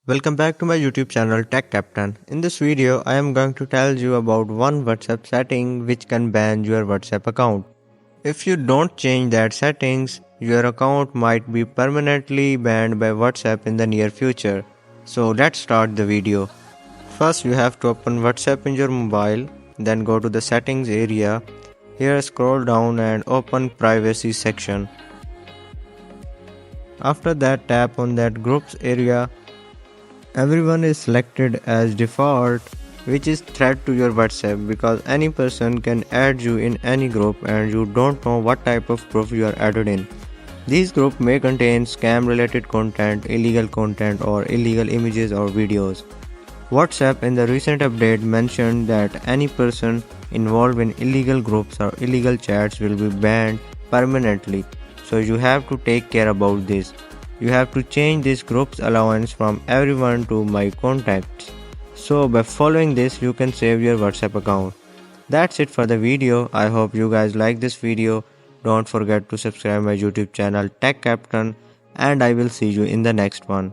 Welcome back to my YouTube channel Tech Captain. In this video, I am going to tell you about one WhatsApp setting which can ban your WhatsApp account. If you don't change that settings, your account might be permanently banned by WhatsApp in the near future. So let's start the video. First, you have to open WhatsApp in your mobile, then go to the settings area. Here scroll down and open privacy section. After that, tap on that groups area. Everyone is selected as default, which is threat to your WhatsApp because any person can add you in any group and you don't know what type of group you are added in. These groups may contain scam related content, illegal content or illegal images or videos. WhatsApp in the recent update mentioned that any person involved in illegal groups or illegal chats will be banned permanently. So you have to take care about this. You have to change this group's allowance from everyone to my contacts. So by following this you can save your WhatsApp account. That's it for the video. I hope you guys like this video. Don't forget to subscribe my YouTube channel Tech Captain and I will see you in the next one.